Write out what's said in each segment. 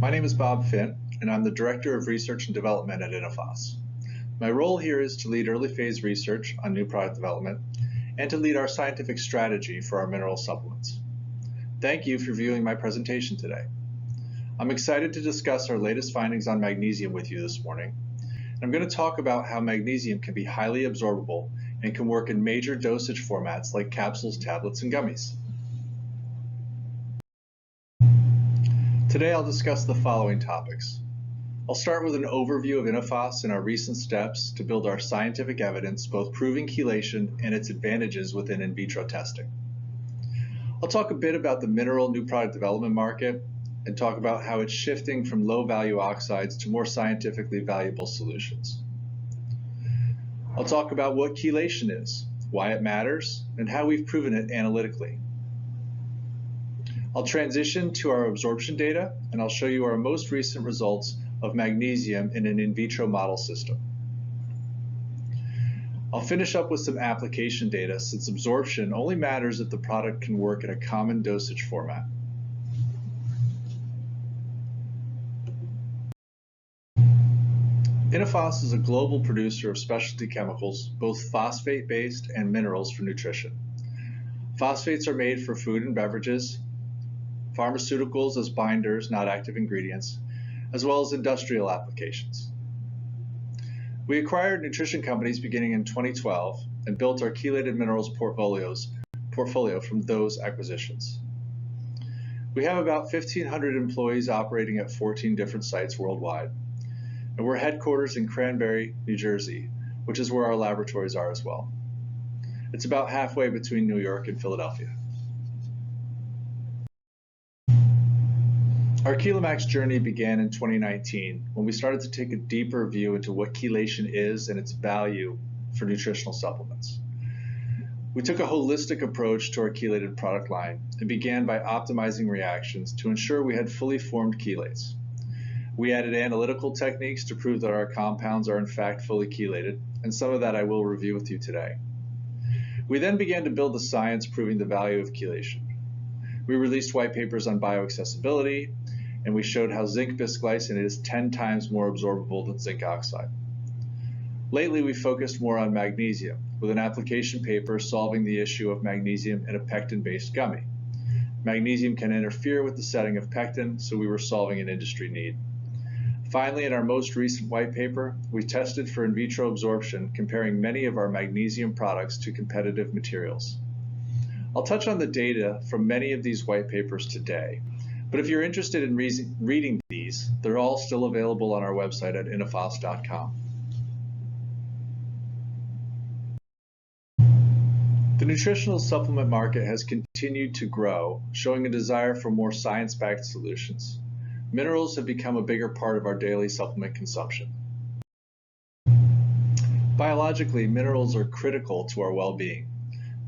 My name is Bob Finn, and I'm the Director of Research and Development at Innophos. My role here is to lead early phase research on new product development and to lead our scientific strategy for our mineral supplements. Thank you for viewing my presentation today. I'm excited to discuss our latest findings on magnesium with you this morning. I'm going to talk about how magnesium can be highly absorbable and can work in major dosage formats like capsules, tablets, and gummies. Today I'll discuss the following topics. I'll start with an overview of Innophos and our recent steps to build our scientific evidence, both proving chelation and its advantages within in vitro testing. I'll talk a bit about the mineral new product development market and talk about how it's shifting from low-value oxides to more scientifically valuable solutions. I'll talk about what chelation is, why it matters, and how we've proven it analytically. I'll transition to our absorption data, and I'll show you our most recent results of magnesium in an in vitro model system. I'll finish up with some application data, since absorption only matters if the product can work in a common dosage format. Innophos is a global producer of specialty chemicals, both phosphate-based and minerals for nutrition. Phosphates are made for food and beverages, pharmaceuticals as binders, not active ingredients, as well as industrial applications. We acquired nutrition companies beginning in 2012 and built our chelated minerals portfolio from those acquisitions. We have about 1,500 employees operating at 14 different sites worldwide, and we're headquarters in Cranberry, New Jersey, which is where our laboratories are as well. It's about halfway between New York and Philadelphia. Our Chelamax journey began in 2019 when we started to take a deeper view into what chelation is and its value for nutritional supplements. We took a holistic approach to our chelated product line and began by optimizing reactions to ensure we had fully formed chelates. We added analytical techniques to prove that our compounds are in fact fully chelated, and some of that I will review with you today. We then began to build the science proving the value of chelation. We released white papers on bioaccessibility, and we showed how zinc bisglycinate is 10 times more absorbable than zinc oxide. Lately, we focused more on magnesium, with an application paper solving the issue of magnesium in a pectin-based gummy. Magnesium can interfere with the setting of pectin, so we were solving an industry need. Finally, in our most recent white paper, we tested for in vitro absorption, comparing many of our magnesium products to competitive materials. I'll touch on the data from many of these white papers today, but if you're interested in reading these, they're all still available on our website at innophos.com. The nutritional supplement market has continued to grow, showing a desire for more science-backed solutions. Minerals have become a bigger part of our daily supplement consumption. Biologically, minerals are critical to our well-being.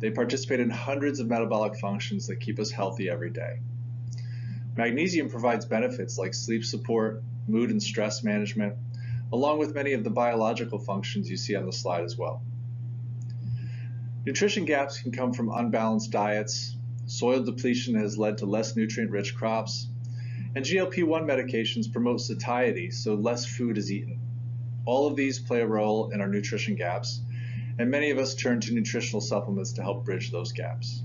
They participate in hundreds of metabolic functions that keep us healthy every day. Magnesium provides benefits like sleep support, mood and stress management, along with many of the biological functions you see on the slide as well. Nutrition gaps can come from unbalanced diets, soil depletion has led to less nutrient-rich crops, and GLP-1 medications promote satiety, so less food is eaten. All of these play a role in our nutrition gaps, and many of us turn to nutritional supplements to help bridge those gaps.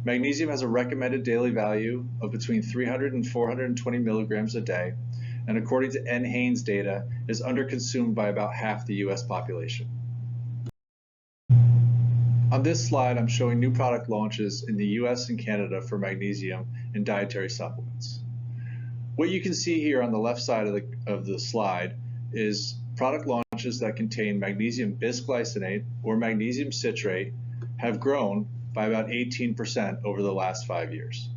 Magnesium has a recommended daily value of between 300 and 420 milligrams a day, and according to NHANES data, is underconsumed by about half the US population. On this slide, I'm showing new product launches in the US and Canada for magnesium in dietary supplements. What you can see here on the left side of the slide is product launches that contain magnesium bisglycinate or magnesium citrate have grown by about 18% over the last 5 years.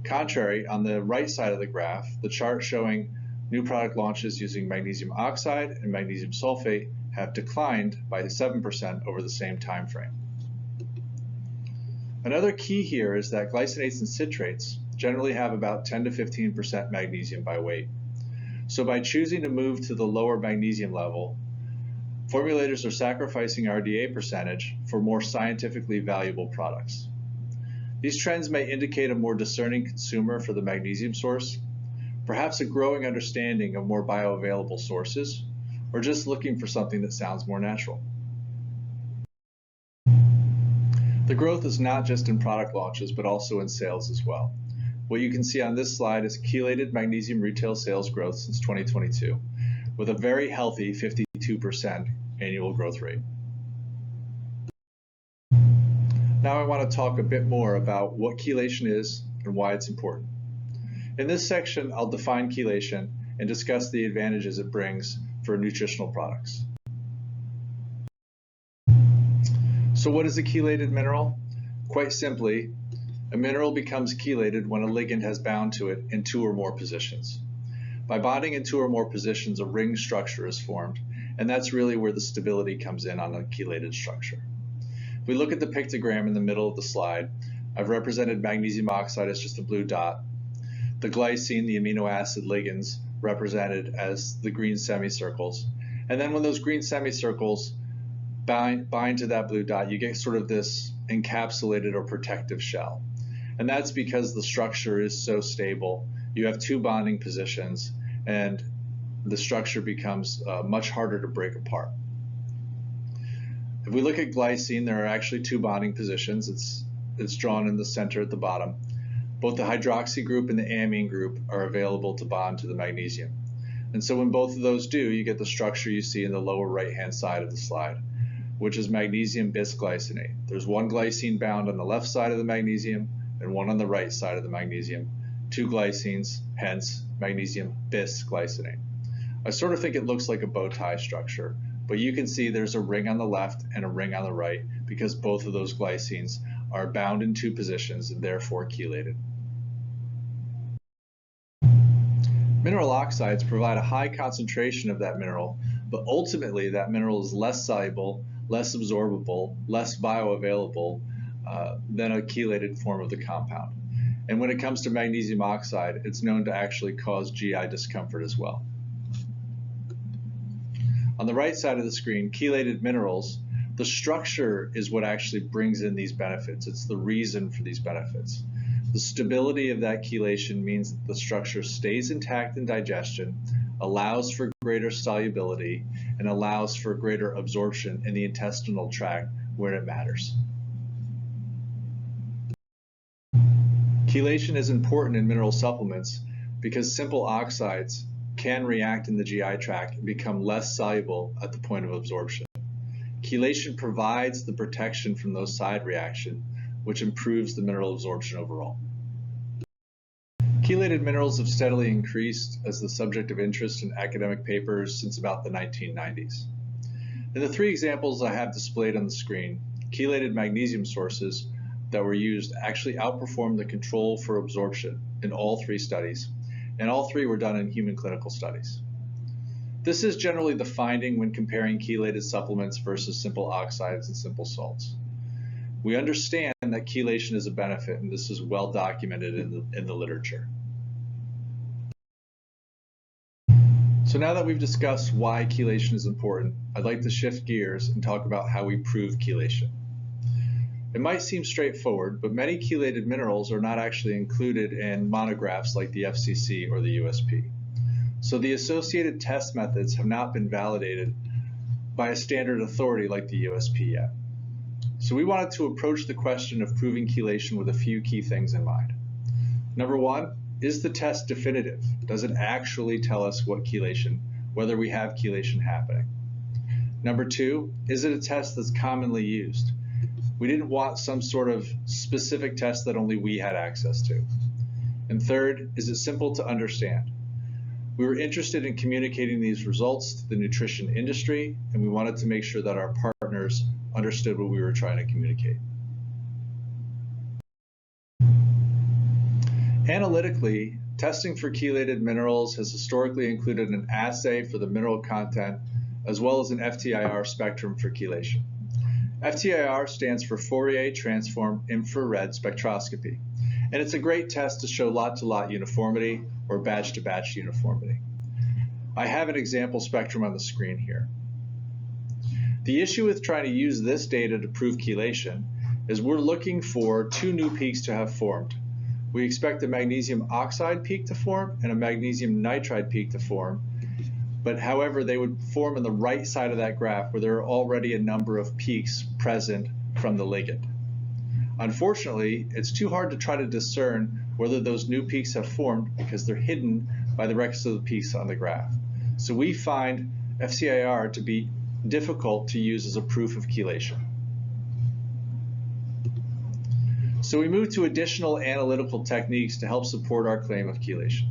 Contrary, on the right side of the graph, the chart showing new product launches using magnesium oxide and magnesium sulfate have declined by 7% over the same time frame. Another key here is that glycinates and citrates generally have about 10 to 15% magnesium by weight. So by choosing to move to the lower magnesium level, formulators are sacrificing RDA percentage for more scientifically valuable products. These trends may indicate a more discerning consumer for the magnesium source, perhaps a growing understanding of more bioavailable sources, or just looking for something that sounds more natural. The growth is not just in product launches, but also in sales as well. What you can see on this slide is chelated magnesium retail sales growth since 2022, with a very healthy 52% annual growth rate. Now I want to talk a bit more about what chelation is and why it's important. In this section, I'll define chelation and discuss the advantages it brings for nutritional products. So what is a chelated mineral? Quite simply, a mineral becomes chelated when a ligand has bound to it in 2 or more positions. By bonding in 2 or more positions, a ring structure is formed, and that's really where the stability comes in on a chelated structure. If we look at the pictogram in the middle of the slide, I've represented magnesium oxide as just a blue dot. The glycine, the amino acid ligands, represented as the green semicircles. And then when those green semicircles bind to that blue dot, you get sort of this encapsulated or protective shell. And that's because the structure is so stable. You have 2 bonding positions, and the structure becomes much harder to break apart. If we look at glycine, there are actually 2 bonding positions. It's drawn in the center at the bottom. Both the hydroxy group and the amine group are available to bond to the magnesium. And so when both of those do, you get the structure you see in the lower right-hand side of the slide, which is magnesium bisglycinate. There's 1 glycine bound on the left side of the magnesium and 1 on the right side of the magnesium. 2 glycines, hence magnesium bisglycinate. I sort of think it looks like a bow tie structure, but you can see there's a ring on the left and a ring on the right because both of those glycines are bound in 2 positions and therefore chelated. Mineral oxides provide a high concentration of that mineral, but ultimately that mineral is less soluble, less absorbable, less bioavailable than a chelated form of the compound. And when it comes to magnesium oxide, it's known to actually cause GI discomfort as well. On the right side of the screen, chelated minerals, the structure is what actually brings in these benefits. It's the reason for these benefits. The stability of that chelation means that the structure stays intact in digestion, allows for greater solubility, and allows for greater absorption in the intestinal tract where it matters. Chelation is important in mineral supplements because simple oxides can react in the GI tract and become less soluble at the point of absorption. Chelation provides the protection from those side reactions, which improves the mineral absorption overall. Chelated minerals have steadily increased as the subject of interest in academic papers since about the 1990s. In the 3 examples I have displayed on the screen, chelated magnesium sources that were used actually outperformed the control for absorption in all 3 studies, and all 3 were done in human clinical studies. This is generally the finding when comparing chelated supplements versus simple oxides and simple salts. We understand that chelation is a benefit, and this is well documented in the literature. So now that we've discussed why chelation is important, I'd like to shift gears and talk about how we prove chelation. It might seem straightforward, but many chelated minerals are not actually included in monographs like the FCC or the USP. So the associated test methods have not been validated by a standard authority like the USP yet. So we wanted to approach the question of proving chelation with a few key things in mind. Number 1, is the test definitive? Does it actually tell us what chelation, whether we have chelation happening? Number 2, is it a test that's commonly used? We didn't want some sort of specific test that only we had access to. And third, is it simple to understand? We were interested in communicating these results to the nutrition industry, and we wanted to make sure that our partners understood what we were trying to communicate. Analytically, testing for chelated minerals has historically included an assay for the mineral content as well as an FTIR spectrum for chelation. FTIR stands for Fourier Transform Infrared Spectroscopy, and it's a great test to show lot-to-lot uniformity or batch-to-batch uniformity. I have an example spectrum on the screen here. The issue with trying to use this data to prove chelation is we're looking for 2 new peaks to have formed. we expect a magnesium oxide peak to form and a magnesium nitride peak to form. But however, they would form on the right side of that graph where there are already a number of peaks present from the ligand. Unfortunately, it's too hard to try to discern whether those new peaks have formed because they're hidden by the rest of the peaks on the graph. So we find FCIR to be difficult to use as a proof of chelation. So we move to additional analytical techniques to help support our claim of chelation.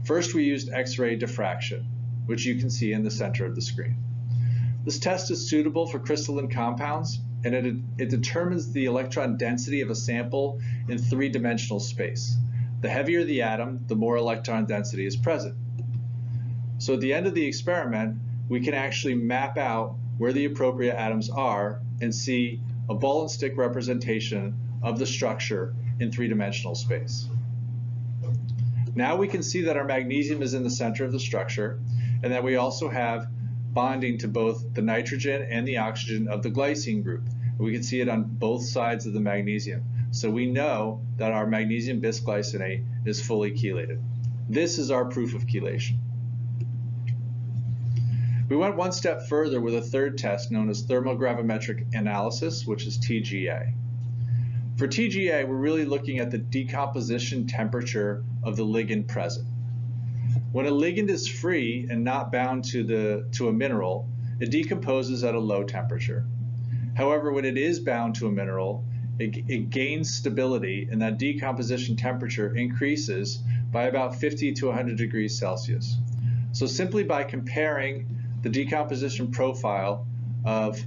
First, we used X-ray diffraction, which you can see in the center of the screen. This test is suitable for crystalline compounds, and it determines the electron density of a sample in three-dimensional space. The heavier the atom, the more electron density is present. So at the end of the experiment, we can actually map out where the appropriate atoms are and see a ball and stick representation of the structure in three-dimensional space. Now we can see that our magnesium is in the center of the structure and that we also have bonding to both the nitrogen and the oxygen of the glycine group. We can see it on both sides of the magnesium. So we know that our magnesium bisglycinate is fully chelated. This is our proof of chelation. We went one step further with a third test known as thermogravimetric analysis, which is TGA. For TGA, we're really looking at the decomposition temperature of the ligand present. When a ligand is free and not bound to a mineral, it decomposes at a low temperature. However, when it is bound to a mineral, it gains stability, and that decomposition temperature increases by about 50 to 100 degrees Celsius. So simply by comparing the decomposition profile of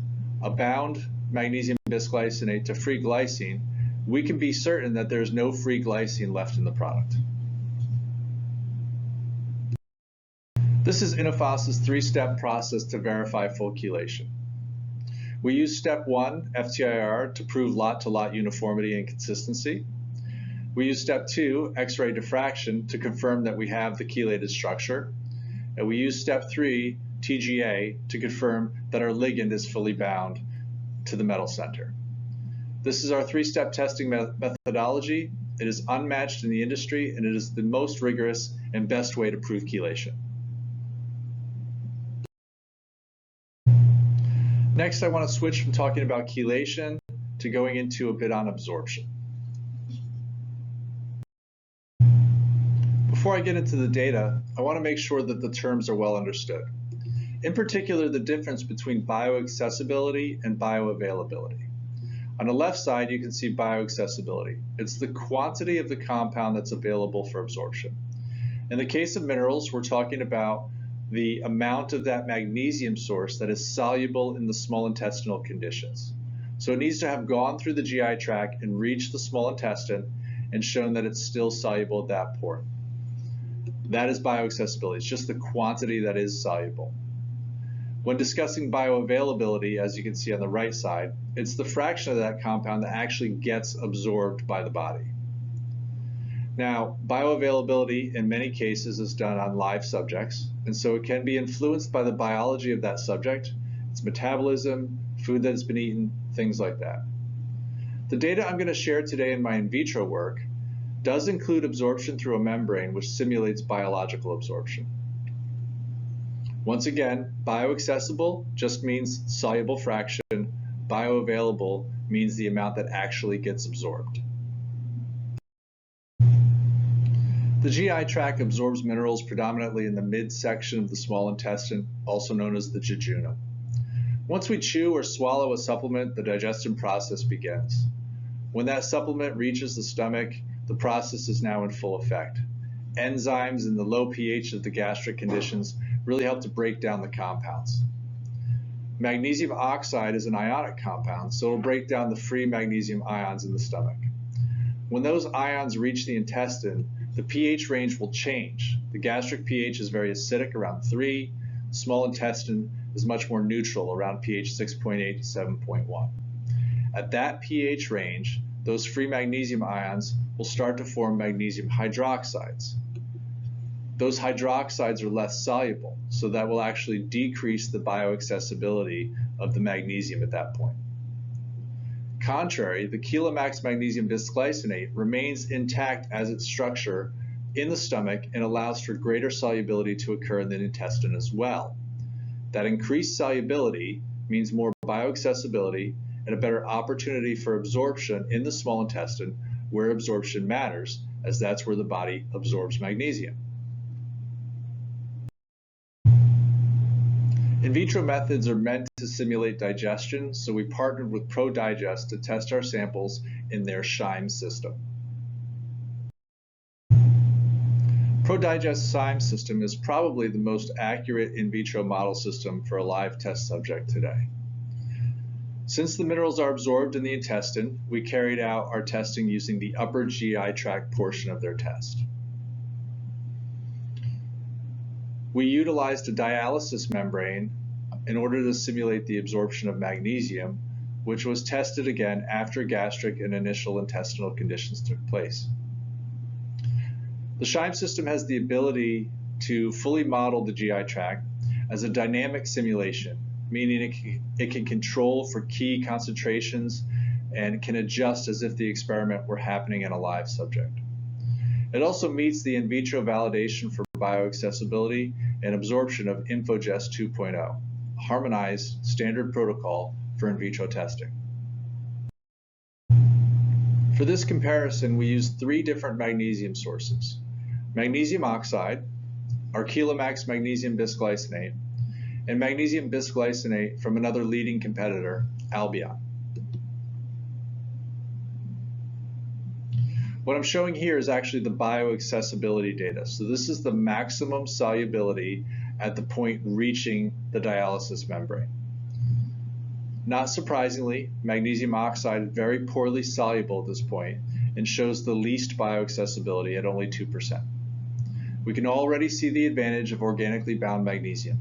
a bound magnesium bisglycinate to free glycine, we can be certain that there's no free glycine left in the product. This is Innophos' three-step process to verify full chelation. We use step 1, FTIR, to prove lot-to-lot uniformity and consistency. We use step 2, X-ray diffraction, to confirm that we have the chelated structure. And we use step 3, TGA, to confirm that our ligand is fully bound to the metal center. This is our three-step testing methodology. It is unmatched in the industry, and it is the most rigorous and best way to prove chelation. Next, I want to switch from talking about chelation to going into a bit on absorption. Before I get into the data, I want to make sure that the terms are well understood. In particular, the difference between bioaccessibility and bioavailability. On the left side, you can see bioaccessibility. It's the quantity of the compound that's available for absorption. In the case of minerals, we're talking about the amount of that magnesium source that is soluble in the small intestinal conditions. So it needs to have gone through the GI tract and reached the small intestine and shown that it's still soluble at that point. That is bioaccessibility. It's just the quantity that is soluble. When discussing bioavailability, as you can see on the right side, it's the fraction of that compound that actually gets absorbed by the body. Now, bioavailability in many cases is done on live subjects, and so it can be influenced by the biology of that subject, its metabolism, food that has been eaten, things like that. The data I'm going to share today in my in vitro work does include absorption through a membrane, which simulates biological absorption. Once again, bioaccessible just means soluble fraction. Bioavailable means the amount that actually gets absorbed. The GI tract absorbs minerals predominantly in the midsection of the small intestine, also known as the jejunum. Once we chew or swallow a supplement, the digestion process begins. When that supplement reaches the stomach, the process is now in full effect. Enzymes in the low pH of the gastric conditions really help to break down the compounds. Magnesium oxide is an ionic compound, so it will break down the free magnesium ions in the stomach. When those ions reach the intestine, the pH range will change. The gastric pH is very acidic, around 3. Small intestine is much more neutral, around pH 6.8 to 7.1. At that pH range, those free magnesium ions will start to form magnesium hydroxides. Those hydroxides are less soluble, so that will actually decrease the bioaccessibility of the magnesium at that point. contrary, the Chelamax Magnesium Bisglycinate remains intact as its structure in the stomach and allows for greater solubility to occur in the intestine as well. That increased solubility means more bioaccessibility and a better opportunity for absorption in the small intestine, where absorption matters, as that's where the body absorbs magnesium. In vitro methods are meant to simulate digestion, so we partnered with ProDigest to test our samples in their chyme system. ProDigest chyme system is probably the most accurate in vitro model system for a live test subject today. Since the minerals are absorbed in the intestine, we carried out our testing using the upper GI tract portion of their test. We utilized a dialysis membrane in order to simulate the absorption of magnesium, which was tested again after gastric and initial intestinal conditions took place. The chyme system has the ability to fully model the GI tract as a dynamic simulation, meaning it can control for key concentrations and can adjust as if the experiment were happening in a live subject. It also meets the in vitro validation for bioaccessibility and absorption of InfoGest 2.0, a harmonized standard protocol for in vitro testing. For this comparison, we used 3 different magnesium sources: magnesium oxide, our Chelamax Magnesium Bisglycinate, and magnesium bisglycinate from another leading competitor, Albion. What I'm showing here is actually the bioaccessibility data. So this is the maximum solubility at the point reaching the dialysis membrane. Not surprisingly, magnesium oxide is very poorly soluble at this point and shows the least bioaccessibility at only 2%. We can already see the advantage of organically bound magnesium.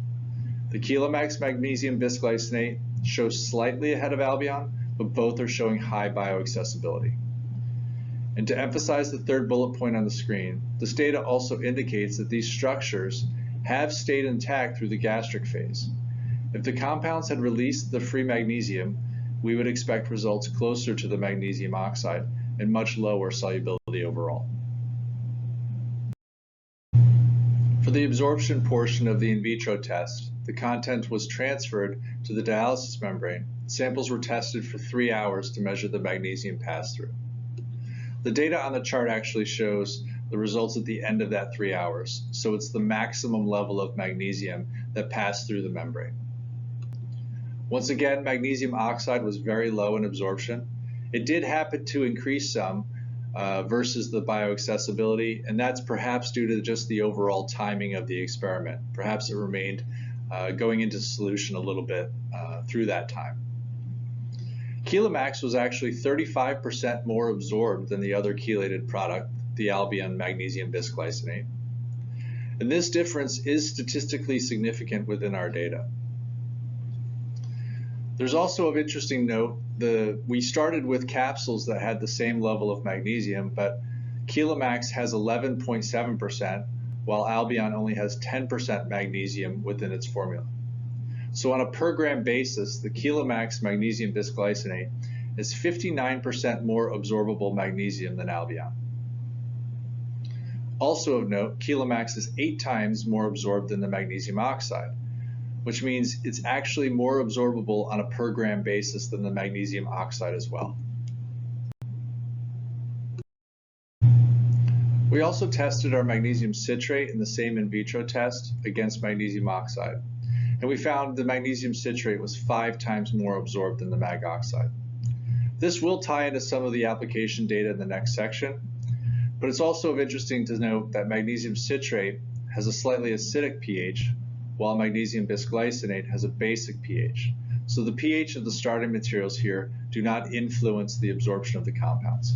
The Chelamax Magnesium Bisglycinate shows slightly ahead of Albion, but both are showing high bioaccessibility. And to emphasize the third bullet point on the screen, this data also indicates that these structures have stayed intact through the gastric phase. If the compounds had released the free magnesium, we would expect results closer to the magnesium oxide and much lower solubility overall. For the absorption portion of the in vitro test, the content was transferred to the dialysis membrane. Samples were tested for 3 hours to measure the magnesium pass-through. The data on the chart actually shows the results at the end of that 3 hours, so it's the maximum level of magnesium that passed through the membrane. Once again, magnesium oxide was very low in absorption. It did happen to increase some versus the bioaccessibility, and that's perhaps due to just the overall timing of the experiment. Perhaps it remained going into solution a little bit through that time. Chelamax was actually 35% more absorbed than the other chelated product, the Albion Magnesium Bisglycinate. And this difference is statistically significant within our data. There's also of interesting note, we started with capsules that had the same level of magnesium, but Chelamax has 11.7%, while Albion only has 10% magnesium within its formula. So on a per gram basis, the Chelamax Magnesium Bisglycinate is 59% more absorbable magnesium than Albion. Also of note, Chelamax is 8 times more absorbed than the magnesium oxide, which means it's actually more absorbable on a per gram basis than the magnesium oxide as well. We also tested our magnesium citrate in the same in vitro test against magnesium oxide, and we found the magnesium citrate was 5 times more absorbed than the mag oxide. This will tie into some of the application data in the next section, but it's also interesting to note that magnesium citrate has a slightly acidic pH, while magnesium bisglycinate has a basic pH. So the pH of the starting materials here do not influence the absorption of the compounds.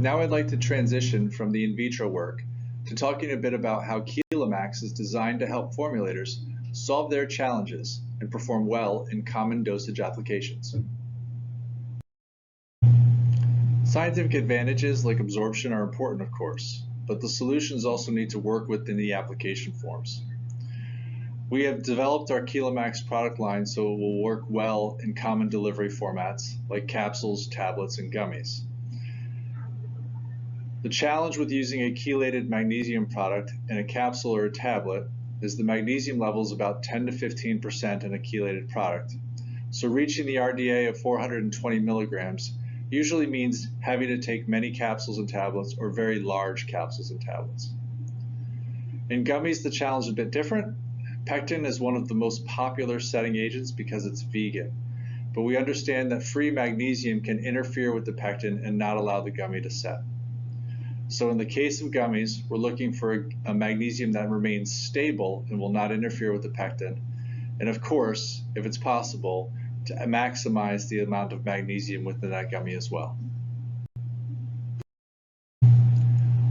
Now I'd like to transition from the in vitro work to talking a bit about how Chelamax is designed to help formulators solve their challenges and perform well in common dosage applications. Scientific advantages like absorption are important, of course, but the solutions also need to work within the application forms. We have developed our Chelamax product line so it will work well in common delivery formats like capsules, tablets, and gummies. The challenge with using a chelated magnesium product in a capsule or a tablet is the magnesium level is about 10 to 15% in a chelated product. So reaching the RDA of 420 milligrams usually means having to take many capsules and tablets or very large capsules and tablets. In gummies, the challenge is a bit different. Pectin is one of the most popular setting agents because it's vegan, but we understand that free magnesium can interfere with the pectin and not allow the gummy to set. So in the case of gummies, we're looking for a magnesium that remains stable and will not interfere with the pectin, and of course, if it's possible, to maximize the amount of magnesium within that gummy as well.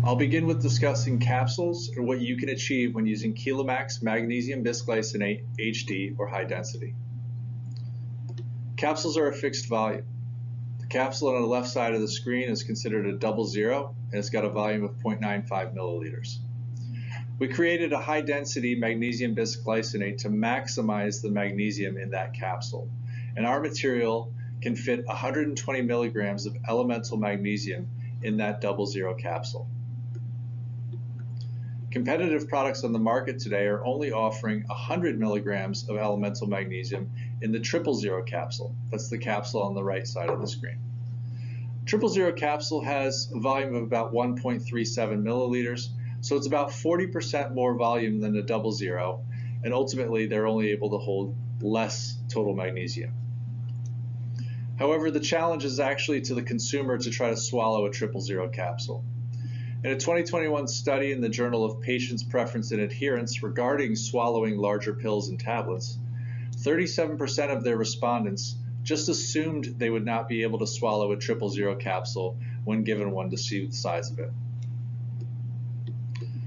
I'll begin with discussing capsules and what you can achieve when using Chelamax Magnesium Bisglycinate HD or high density. Capsules are a fixed volume. The capsule on the left side of the screen is considered a 00 and it's got a volume of 0.95 milliliters. We created a high density magnesium bisglycinate to maximize the magnesium in that capsule. And our material can fit 120 milligrams of elemental magnesium in that 00 capsule. Competitive products on the market today are only offering 100 milligrams of elemental magnesium in the 000 capsule. That's the capsule on the right side of the screen. 000 capsule has a volume of about 1.37 milliliters, so it's about 40% more volume than the 00, and ultimately they're only able to hold less total magnesium. However, the challenge is actually to the consumer to try to swallow a 000 capsule. In a 2021 study in the Journal of Patients' Preference and Adherence regarding swallowing larger pills and tablets, 37% of their respondents just assumed they would not be able to swallow a 000 capsule when given one to see the size of it.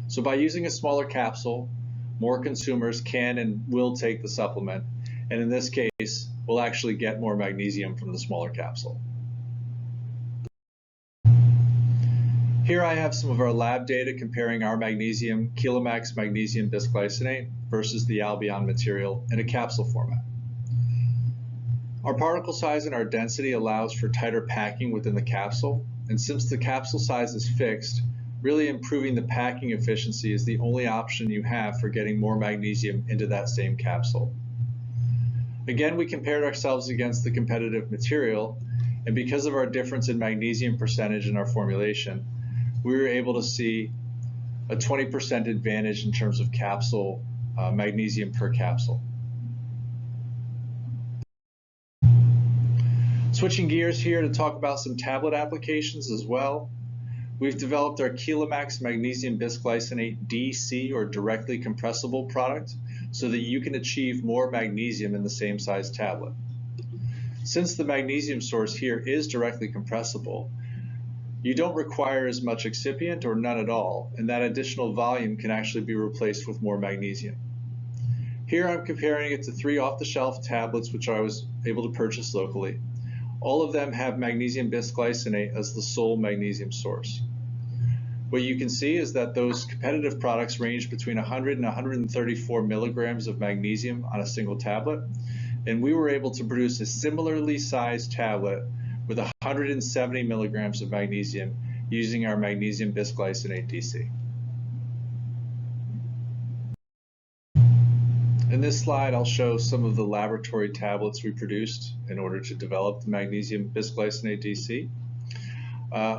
So by using a smaller capsule, more consumers can and will take the supplement, and in this case, will actually get more magnesium from the smaller capsule. Here I have some of our lab data comparing our magnesium, Chelamax Magnesium Bisglycinate, versus the Albion material in a capsule format. Our particle size and our density allows for tighter packing within the capsule, and since the capsule size is fixed, really improving the packing efficiency is the only option you have for getting more magnesium into that same capsule. Again, we compared ourselves against the competitive material, and because of our difference in magnesium percentage in our formulation, we were able to see a 20% advantage in terms of capsule magnesium per capsule. Switching gears here to talk about some tablet applications as well. We've developed our Chelamax Magnesium Bisglycinate DC, or directly compressible product, so that you can achieve more magnesium in the same size tablet. Since the magnesium source here is directly compressible, you don't require as much excipient or none at all, and that additional volume can actually be replaced with more magnesium. Here I'm comparing it to 3 off-the-shelf tablets which I was able to purchase locally. All of them have magnesium bisglycinate as the sole magnesium source. What you can see is that those competitive products range between 100 and 134 milligrams of magnesium on a single tablet, and we were able to produce a similarly sized tablet with 170 milligrams of magnesium using our magnesium bisglycinate DC. In this slide, I'll show some of the laboratory tablets we produced in order to develop the magnesium bisglycinate DC.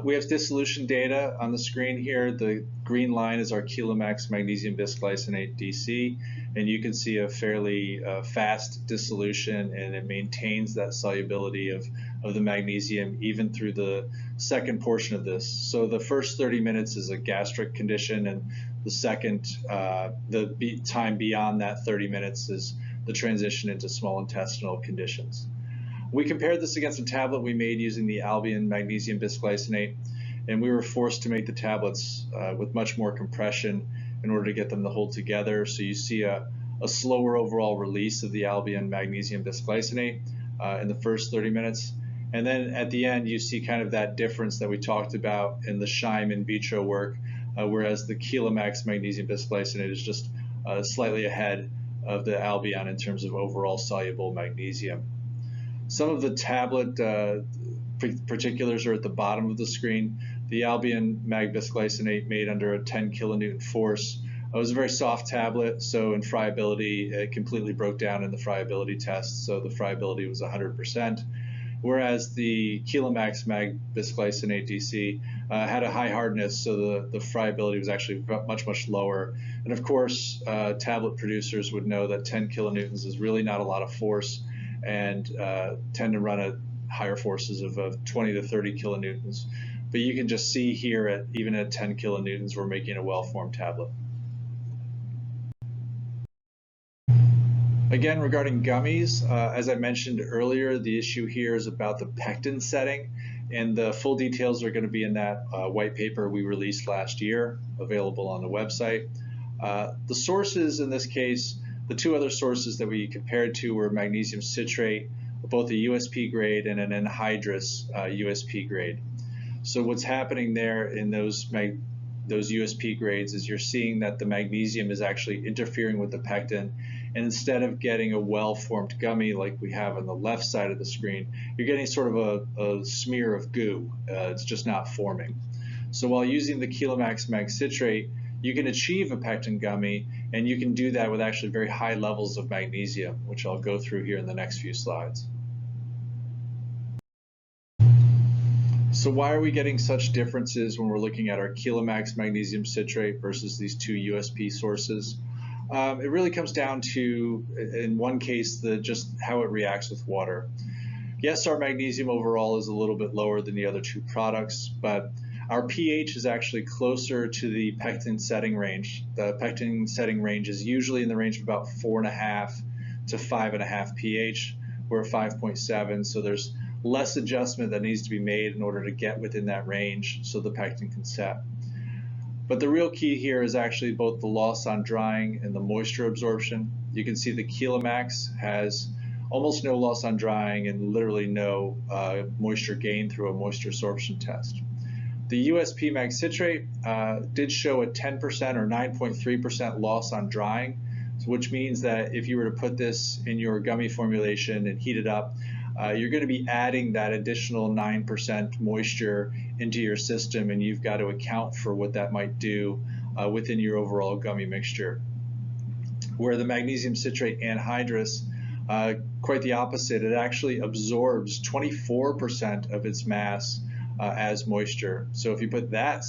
We have dissolution data on the screen here. The green line is our Chelamax Magnesium Bisglycinate DC, and you can see a fairly fast dissolution, and it maintains that solubility of the magnesium even through the second portion of this. So the first 30 minutes is a gastric condition, and the second, the time beyond that 30 minutes is the transition into small intestinal conditions. We compared this against a tablet we made using the Albion Magnesium Bisglycinate, and we were forced to make the tablets with much more compression in order to get them to hold together. So you see a slower overall release of the Albion Magnesium Bisglycinate in the first 30 minutes. And then at the end, you see kind of that difference that we talked about in the Scheim in vitro work, whereas the Chelamax Magnesium Bisglycinate is just slightly ahead of the Albion in terms of overall soluble magnesium. Some of the tablet particulars are at the bottom of the screen. The Albion Mag Bisglycinate made under a 10 kilonewton force. It was a very soft tablet, so in friability, it completely broke down in the friability test, so the friability was 100%. Whereas the Chelamax Mag Bisglycinate DC had a high hardness, so the friability was actually much, much lower. And of course, tablet producers would know that 10 kilonewtons is really not a lot of force, and tend to run at higher forces of 20 to 30 kilonewtons. But you can just see here, even at 10 kilonewtons, we're making a well-formed tablet. Again, regarding gummies, as I mentioned earlier, the issue here is about the pectin setting, and the full details are going to be in that white paper we released last year, available on the website. The sources in this case, the two other sources that we compared to were magnesium citrate, both a USP grade and an anhydrous USP grade. So what's happening there in those USP grades is you're seeing that the magnesium is actually interfering with the pectin, and instead of getting a well-formed gummy like we have on the left side of the screen, you're getting sort of a smear of goo. It's just not forming. So while using the Chelamax Mag Citrate, you can achieve a pectin gummy, and you can do that with actually very high levels of magnesium, which I'll go through here in the next few slides. So why are we getting such differences when we're looking at our Chelamax Magnesium Citrate versus these two USP sources? It really comes down to, in one case, just how it reacts with water. Yes, our magnesium overall is a little bit lower than the other two products, but our pH is actually closer to the pectin setting range. The pectin setting range is usually in the range of about 4.5 to 5.5 pH. We're at 5.7, so there's less adjustment that needs to be made in order to get within that range so the pectin can set. But the real key here is actually both the loss on drying and the moisture absorption. You can see the Chelamax has almost no loss on drying and literally no moisture gain through a moisture absorption test. The USP Mag Citrate did show a 10% or 9.3% loss on drying, which means that if you were to put this in your gummy formulation and heat it up, you're going to be adding that additional 9% moisture into your system, and you've got to account for what that might do within your overall gummy mixture. Where the magnesium citrate anhydrous, quite the opposite, it actually absorbs 24% of its mass as moisture. So if you put that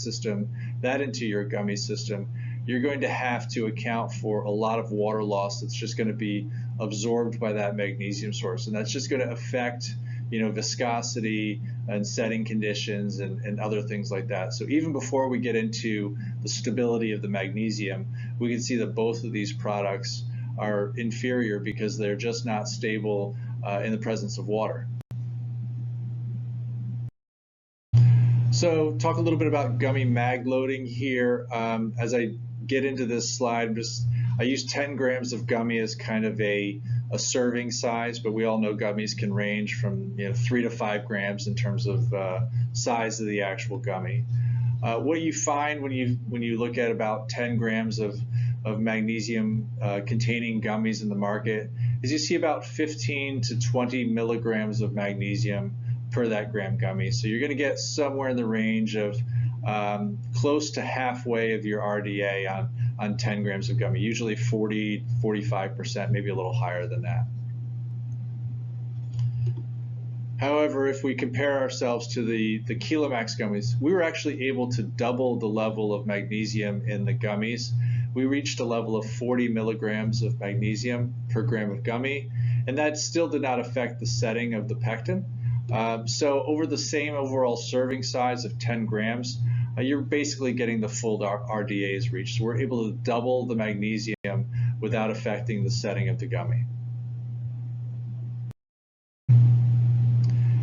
into your gummy system, you're going to have to account for a lot of water loss that's just going to be absorbed by that magnesium source, and that's just going to affect, viscosity and setting conditions and other things like that. So even before we get into the stability of the magnesium, we can see that both of these products are inferior because they're just not stable in the presence of water. So talk a little bit about gummy mag loading here. As I get into this slide, I use 10 grams of gummy as kind of a serving size, but we all know gummies can range from 3 to 5 grams in terms of size of the actual gummy. What you find when you look at about 10 grams of magnesium containing gummies in the market is you see about 15 to 20 milligrams of magnesium per that gram gummy. So you're going to get somewhere in the range of close to halfway of your RDA on 10 grams of gummy, usually 40, 45%, maybe a little higher than that. However, if we compare ourselves to the Chelamax gummies, we were actually able to double the level of magnesium in the gummies. We reached a level of 40 milligrams of magnesium per gram of gummy, and that still did not affect the setting of the pectin. So over the same overall serving size of 10 grams, you're basically getting the full RDAs reached. So we're able to double the magnesium without affecting the setting of the gummy.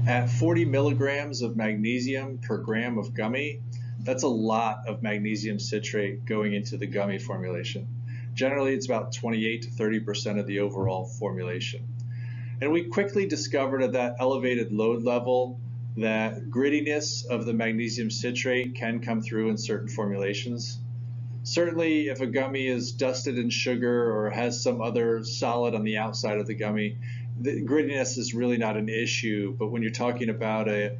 At 40 milligrams of magnesium per gram of gummy, that's a lot of magnesium citrate going into the gummy formulation. Generally, it's about 28 to 30% of the overall formulation. And we quickly discovered at that elevated load level that grittiness of the magnesium citrate can come through in certain formulations. Certainly, if a gummy is dusted in sugar or has some other solid on the outside of the gummy, the grittiness is really not an issue. But when you're talking about a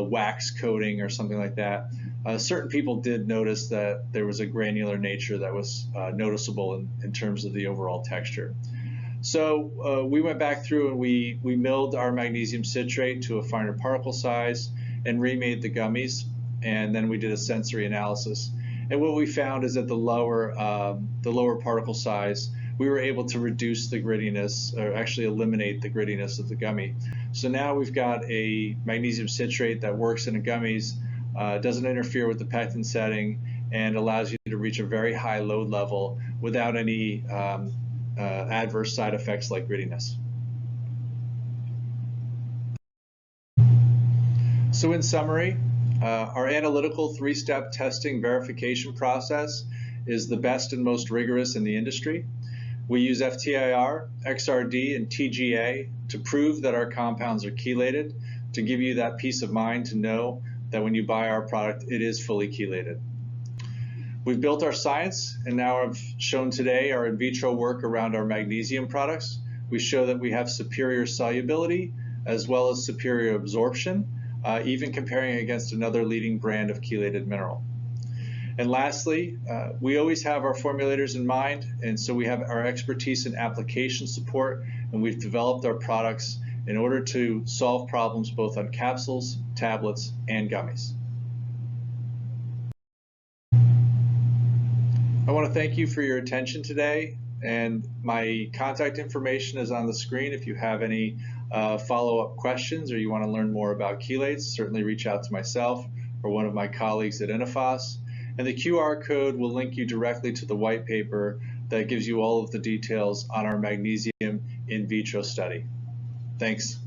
wax coating or something like that, certain people did notice that there was a granular nature that was noticeable in terms of the overall texture. So we went back through and we milled our magnesium citrate to a finer particle size and remade the gummies, and then we did a sensory analysis. And what we found is that the lower particle size, we were able to reduce the grittiness, or actually eliminate the grittiness of the gummy. So now we've got a magnesium citrate that works in the gummies, doesn't interfere with the pectin setting, and allows you to reach a very high load level without any adverse side effects like grittiness. So in summary, our analytical three-step testing verification process is the best and most rigorous in the industry. We use FTIR, XRD, and TGA to prove that our compounds are chelated, to give you that peace of mind to know that when you buy our product, it is fully chelated. We've built our science, and now I've shown today our in vitro work around our magnesium products. We show that we have superior solubility as well as superior absorption, even comparing against another leading brand of chelated mineral. And lastly, we always have our formulators in mind, and so we have our expertise in application support, and we've developed our products in order to solve problems both on capsules, tablets, and gummies. I want to thank you for your attention today, and my contact information is on the screen. If you have any follow-up questions or you want to learn more about chelates, certainly reach out to myself or one of my colleagues at Innophos. And the QR code will link you directly to the white paper that gives you all of the details on our magnesium in vitro study. Thanks.